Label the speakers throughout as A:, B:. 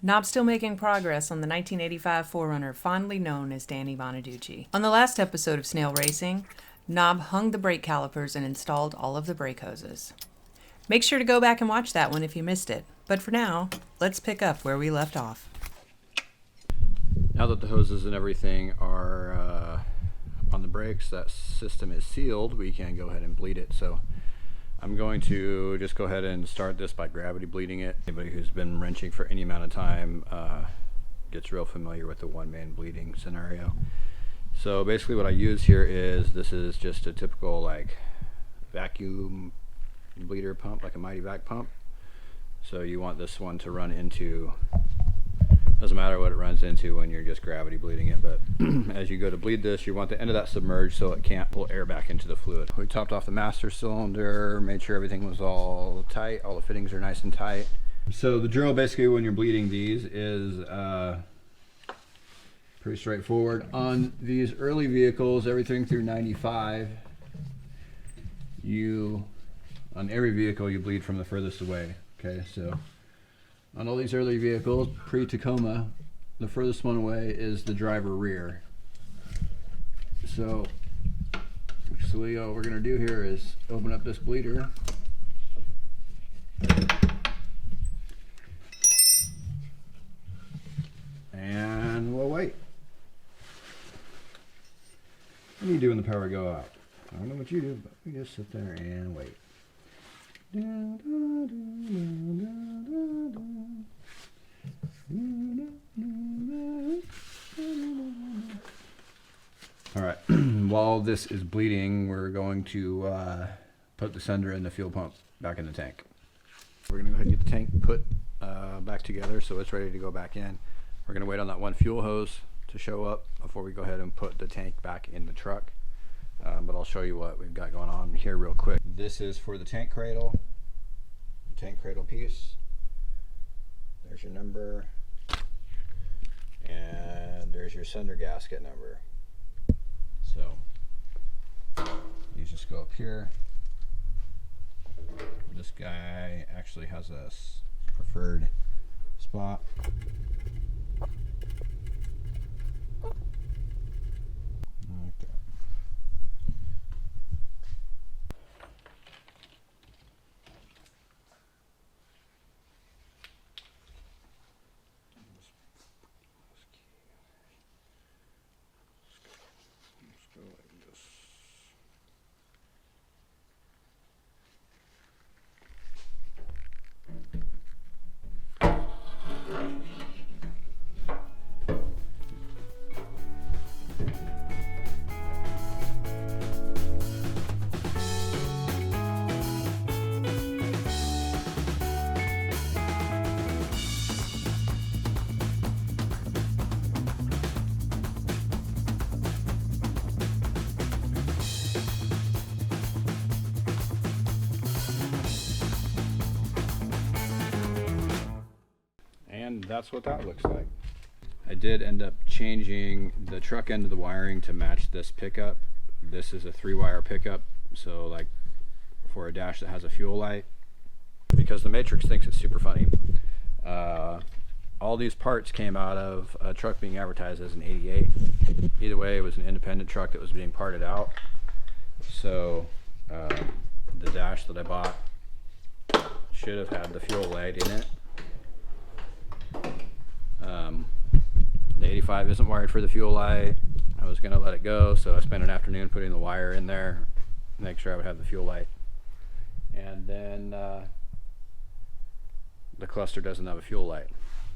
A: Knob's still making progress on the 1985 4Runner, fondly known as Danny Bonaduce. On the last episode of Snale Racing, Knob hung the brake calipers and installed all of the brake hoses. Make sure to go back and watch that one if you missed it. But for now, let's pick up where we left off.
B: Now that the hoses and everything are on the brakes, that system is sealed, we can go ahead and bleed it. So I'm going to just go ahead and start this by gravity bleeding it. Anybody who's been wrenching for any amount of time gets real familiar with the one-man bleeding scenario. So basically what I use here is, this is just a typical like vacuum bleeder pump, like a Mighty Vac pump. So you want this one to run into, doesn't matter what it runs into when you're just gravity bleeding it, but as you go to bleed this, you want the end of that submerged so it can't pull air back into the fluid. We topped off the master cylinder, made sure everything was all tight, all the fittings are nice and tight. So the drill basically when you're bleeding these is pretty straightforward. On these early vehicles, everything through 95, on every vehicle you bleed from the furthest away. Okay, so on all these early vehicles, pre-Tacoma, the furthest one away is the driver rear. So basically all we're going to do here is open up this bleeder. And we'll wait. What do you do when the power go out? I don't know what you do, but we just sit there and wait. Alright, while this is bleeding, we're going to put the sender and the fuel pump back in the tank. We're going to go ahead and get the tank put back together so it's ready to go back in. We're going to wait on that one fuel hose to show up before we go ahead and put the tank back in the truck. But I'll show you what we've got going on here real quick. This is for the tank cradle piece. There's your number, and there's your sender gasket number. So these just go up here. This guy actually has a preferred spot. Like that. And that's what that looks like. I did end up changing the truck end of the wiring to match this pickup. This is a 3-wire pickup, so like for a dash that has a fuel light, because the Matrix thinks it's super funny. All these parts came out of a truck being advertised as an 88. Either way, it was an independent truck that was being parted out. So the dash that I bought should have had the fuel light in it. The 85 isn't wired for the fuel light. I was going to let it go, so I spent an afternoon putting the wire in there, make sure I would have the fuel light. And then the cluster doesn't have a fuel light.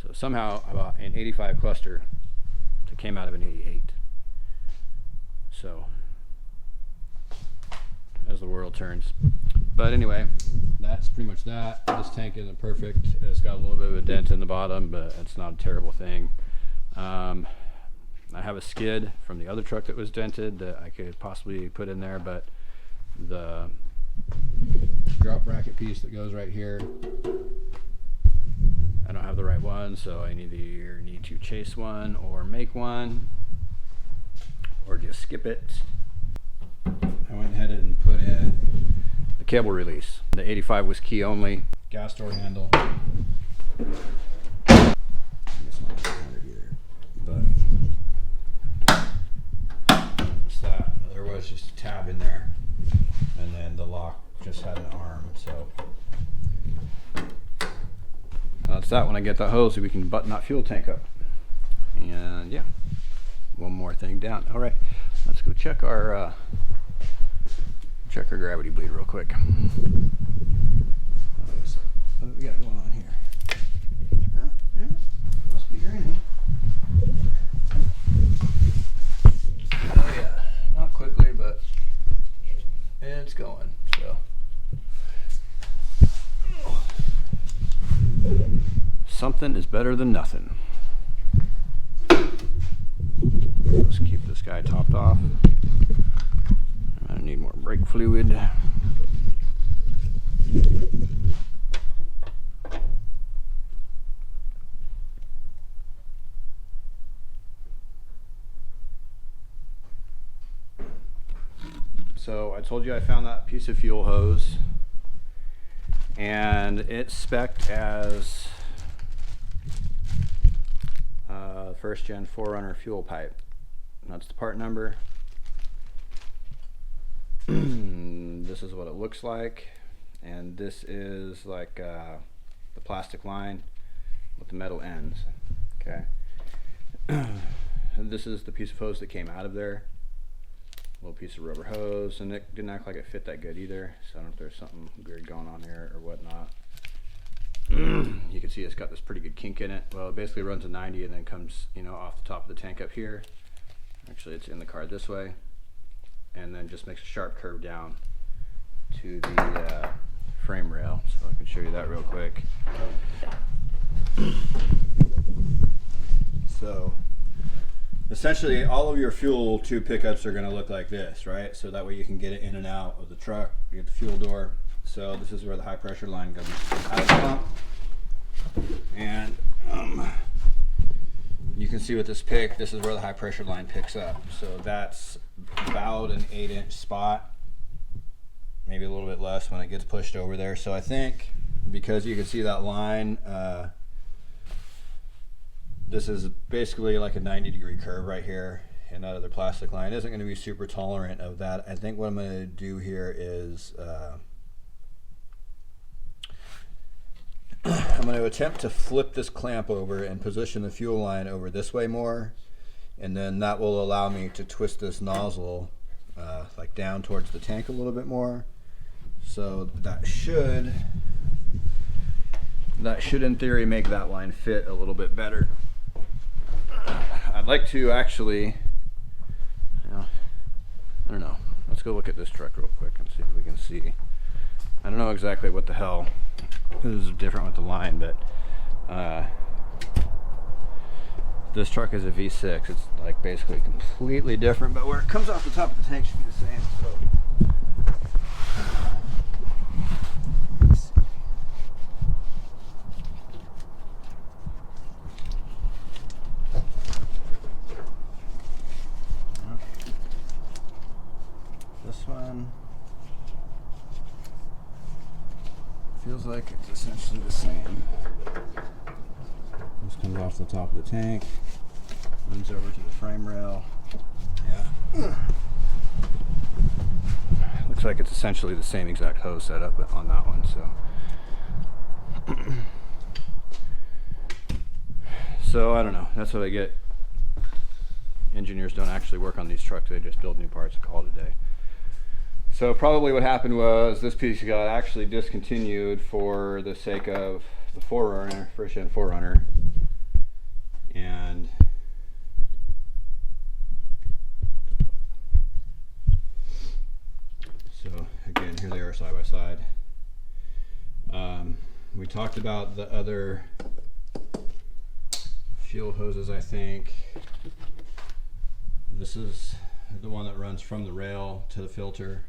B: So somehow I bought an 85 cluster that came out of an 88. So as the world turns. But anyway, that's pretty much that. This tank isn't perfect. It's got a little bit of a dent in the bottom, but it's not a terrible thing. I have a skid from the other truck that was dented that I could possibly put in there, but the drop bracket piece that goes right here, I don't have the right one, so I either need to chase one or make one or just skip it. I went ahead and put in the cable release. The 85 was key only. Gas door handle. fix that when I get that hose so we can button that fuel tank up. And yeah, one more thing down. All right, let's go check our gravity bleed real quick. What do we got going on here? Yeah, must be green. Oh yeah, not quickly, but it's going. So something is better than nothing. Let's keep this guy topped off. I need more brake fluid. So I told you I found that piece of fuel hose, and it's spec'd as first gen 4Runner fuel pipe. That's the part number. This is what it looks like, and this is like the plastic line with the metal ends. Okay. And this is the piece of hose that came out of there. Little piece of rubber hose, and it didn't act like it fit that good either, so I don't know if there's something weird going on here or whatnot. You can see it's got this pretty good kink in it. Well, it basically runs a 90 and then comes, you know, off the top of the tank up here. Actually, it's in the car this way, and then just makes a sharp curve down to the frame rail. So I can show you that real quick. So essentially, all of your fuel tube pickups are going to look like this, right? So that way you can get it in and out of the truck. You get the fuel door. So this is where the high pressure line goes out of the pump. And you can see with this pick, this is where the high pressure line picks up. So that's about an 8-inch spot, maybe a little bit less when it gets pushed over there. So I think because you can see that line, this is basically like a 90-degree curve right here, and that other plastic line isn't going to be super tolerant of that. I think what I'm going to do here is I'm going to attempt to flip this clamp over and position the fuel line over this way more, and then that will allow me to twist this nozzle like down towards the tank a little bit more. So that should in theory make that line fit a little bit better. I'd like to actually, I don't know, let's go look at this truck real quick and see if we can see. I don't know exactly what the hell is different with the line, but this truck is a V6. It's like basically completely different, but where it comes off the top of the tank should be the same. So this one feels like it's essentially the same. This comes off the top of the tank, runs over to the frame rail. Yeah. Looks like it's essentially the same exact hose setup on that one. So I don't know. That's what I get. Engineers don't actually work on these trucks. They just build new parts and call it a day. So probably what happened was this piece got actually discontinued for the sake of the 4Runner, first gen 4Runner. And so again, here they are side by side. We talked about the other fuel hoses, I think. This is the one that runs from the rail to the filter,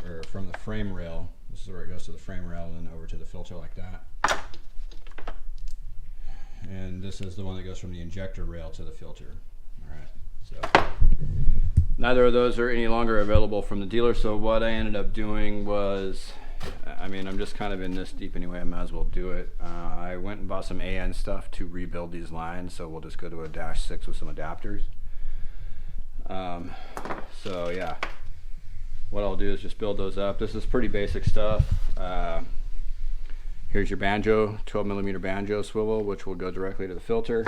B: or from the frame rail. This is where it goes to the frame rail and then over to the filter like that. And this is the one that goes from the injector rail to the filter. All right, so neither of those are any longer available from the dealer. So what I ended up doing was, I mean, I'm just kind of in this deep anyway, I might as well do it. I went and bought some AN stuff to rebuild these lines, so we'll just go to a -6 with some adapters. So yeah, what I'll do is just build those up. This is pretty basic stuff. Here's your banjo, 12mm banjo swivel, which will go directly to the filter.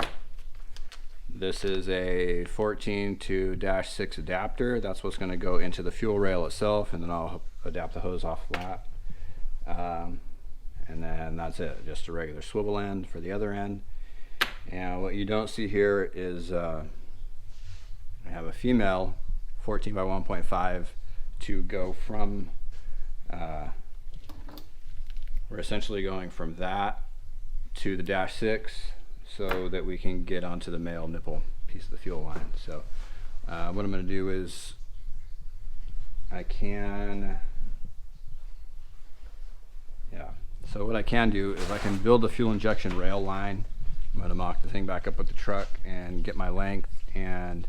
B: This is a 14 to -6 adapter. That's what's going to go into the fuel rail itself, and then I'll adapt the hose off flat. And then that's it, just a regular swivel end for the other end. And what you don't see here is I have a female 14 by 1.5 to go from, we're essentially going from that to the -6 so that we can get onto the male nipple piece of the fuel line. So what I'm going to do is so what I can do is I can build the fuel injection rail line. I'm going to mock the thing back up with the truck and get my length and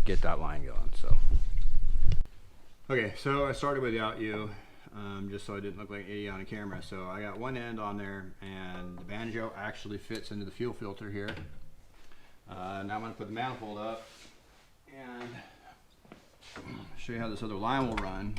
B: get that line going. So okay, so I started without you, just so I didn't look like an idiot on camera. So I got one end on there, and the banjo actually fits into the fuel filter here. Now I'm going to put the manifold up and show you how this other line will run.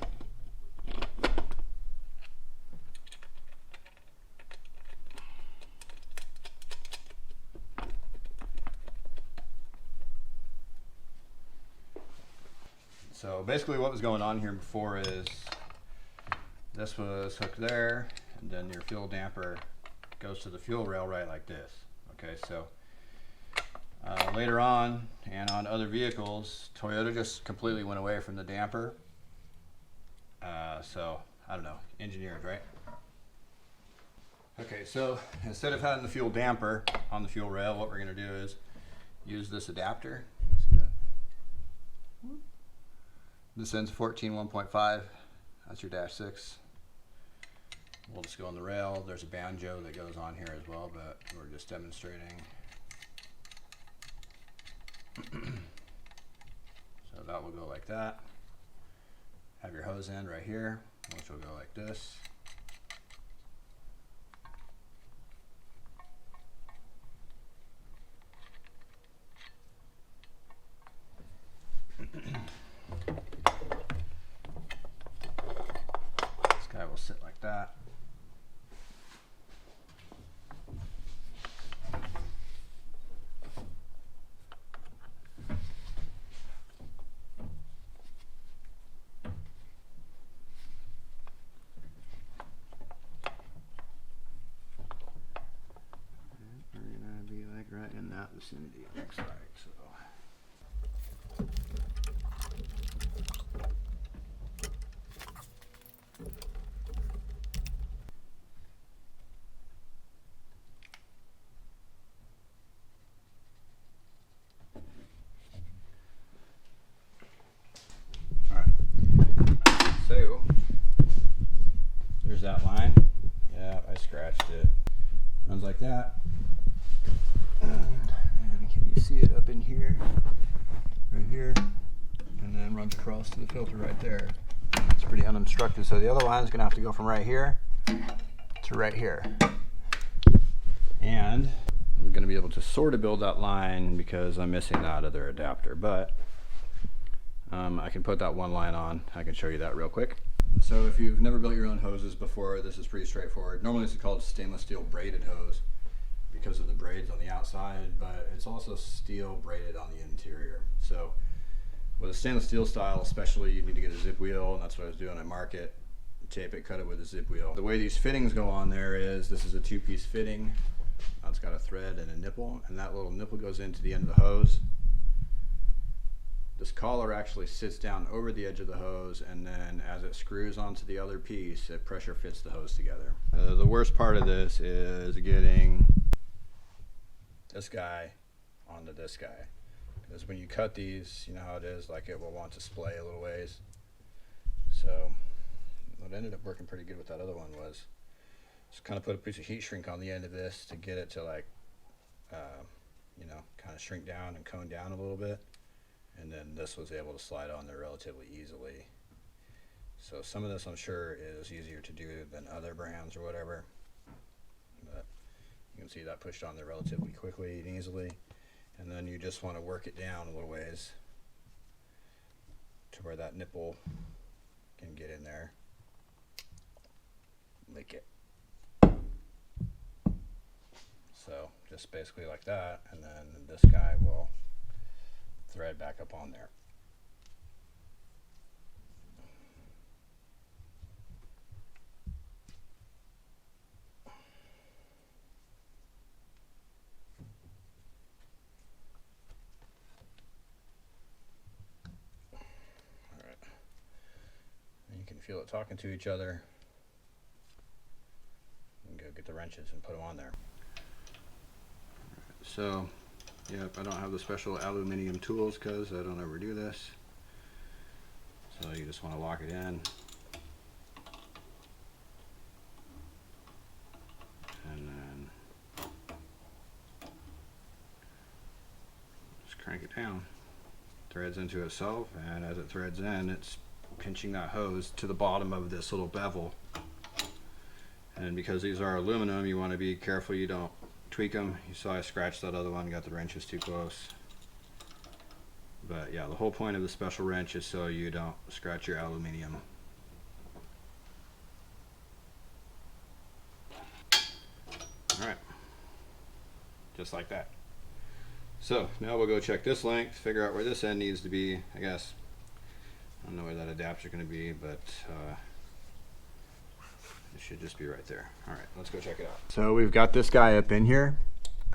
B: So basically what was going on here before is this was hooked there, and then your fuel damper goes to the fuel rail right like this. Okay, so later on, and on other vehicles, Toyota just completely went away from the damper. So I don't know, engineered, right? Okay, so instead of having the fuel damper on the fuel rail, what we're going to do is use this adapter. See that? This end's 14 1.5. That's your -6. We'll just go on the rail. There's a banjo that goes on here as well, but we're just demonstrating. So that will go like that. Have your hose end right here, which will go like this. This guy will sit like that. Right in that vicinity, it looks like. So alright. So there's that line. Yeah, I scratched it. Runs like that. And can you see it up in here, right here, and then runs across to the filter right there. It's pretty unobstructed, so the other line is going to have to go from right here to right here. And I'm going to be able to sort of build that line because I'm missing that other adapter, but I can put that one line on. I can show you that real quick. So if you've never built your own hoses before, this is pretty straightforward. Normally this is called stainless steel braided hose because of the braids on the outside, but it's also steel braided on the interior. So with a stainless steel style especially, you need to get a zip wheel, and that's what I was doing at market. Tape it, cut it with a zip wheel. The way these fittings go on there is, this is a two-piece fitting. It's got a thread and a nipple, and that little nipple goes into the end of the hose. This collar actually sits down over the edge of the hose, and then as it screws onto the other piece, it pressure fits the hose together. The worst part of this is getting this guy onto this guy, because when you cut these, you know how it is, like it will want to splay a little ways. So what ended up working pretty good with that other one was just kind of put a piece of heat shrink on the end of this to get it to, like you know, kind of shrink down and cone down a little bit, and then this was able to slide on there relatively easily. So some of this I'm sure is easier to do than other brands or whatever, but you can see that pushed on there relatively quickly and easily. And then you just want to work it down a little ways to where that nipple can get in there. Lick it. just basically like that, and then this guy will thread back up on there. All right, and you can feel it talking to each other. And go get the wrenches and put them on there. So, yep, I don't have the special aluminum tools because I don't ever do this. So you just want to lock it in. And then just crank it down. Threads into itself, and as it threads in, it's pinching that hose to the bottom of this little bevel. And because these are aluminum, you want to be careful you don't tweak them. You saw I scratched that other one, got the wrenches too close. But yeah, the whole point of the special wrench is so you don't scratch your aluminum. Alright, just like that. So now we'll go check this length, figure out where this end needs to be, I guess. I don't know where that adapter is going to be, but it should just be right there. All right, let's go check it out. So we've got this guy up in here,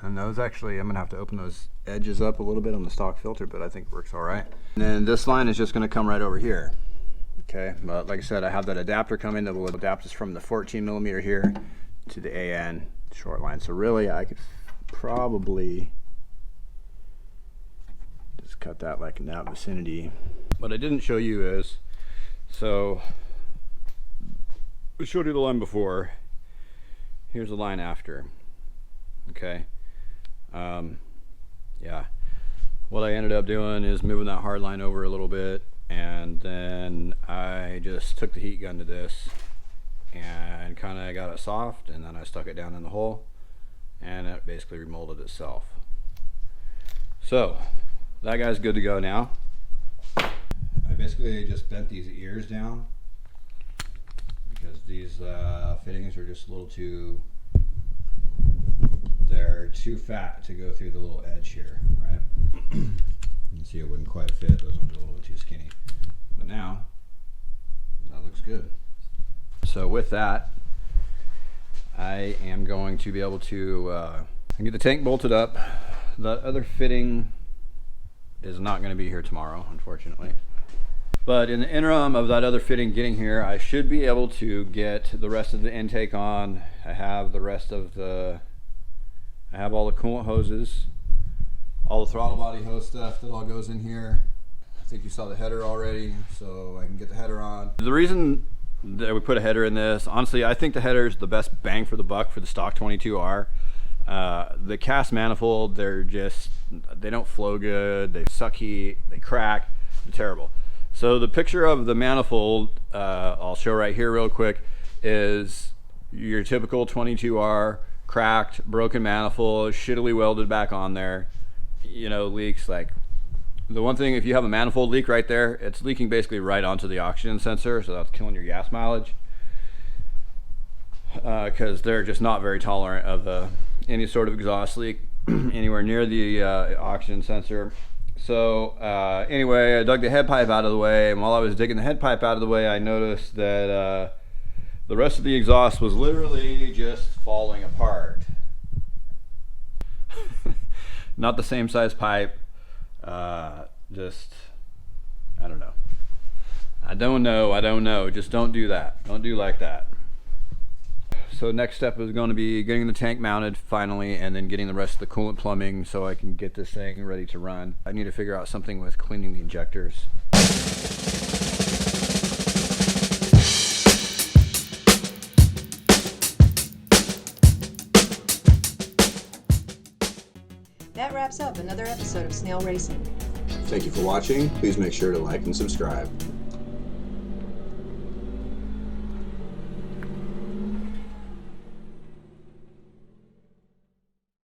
B: and those actually, I'm gonna have to open those edges up a little bit on the stock filter, but I think it works all right. And then this line is just gonna come right over here. Okay, but like I said, I have that adapter coming that will adapt us from the 14 millimeter here to the AN short line. So really, I could probably just cut that like in that vicinity. What I didn't show you is, so I showed you the line before. Here's the line after. Okay. Yeah. What I ended up doing is moving that hard line over a little bit, and then I just took the heat gun to this and kind of got it soft, and then I stuck it down in the hole, and it basically remolded itself. So that guy's good to go now. I basically just bent these ears down because these fittings are just a little too, they're too fat to go through the little edge here, right? You can see it wouldn't quite fit, those ones are a little bit too skinny. But now, that looks good. So with that, I am going to be able to get the tank bolted up. The other fitting is not going to be here tomorrow, unfortunately. But in the interim of that other fitting getting here, I should be able to get the rest of the intake on. I have the rest of the, I have all the coolant hoses, all the throttle body hose stuff that all goes in here. I think you saw the header already, so I can get the header on. The reason that we put a header in this, honestly, I think the header is the best bang for the buck for the stock 22R. The cast manifold, they don't flow good, they suck heat, they crack, they're terrible. So the picture of the manifold, I'll show right here real quick, is your typical 22R, cracked, broken manifold, shittily welded back on there, you know, leaks. Like, the one thing, if you have a manifold leak right there, it's leaking basically right onto the oxygen sensor, so that's killing your gas mileage. Because they're just not very tolerant of any sort of exhaust leak anywhere near the oxygen sensor. So anyway, I dug the head pipe out of the way, and while I was digging the head pipe out of the way, I noticed that the rest of the exhaust was literally just falling apart. Not the same size pipe, just, I don't know. I don't know, just don't do that. Don't do like that. So next step is going to be getting the tank mounted finally, and then getting the rest of the coolant plumbing so I can get this thing ready to run. I need to figure out something with cleaning the injectors.
A: That wraps up another episode of Snale Racing.
B: Thank you for watching. Please make sure to like and subscribe.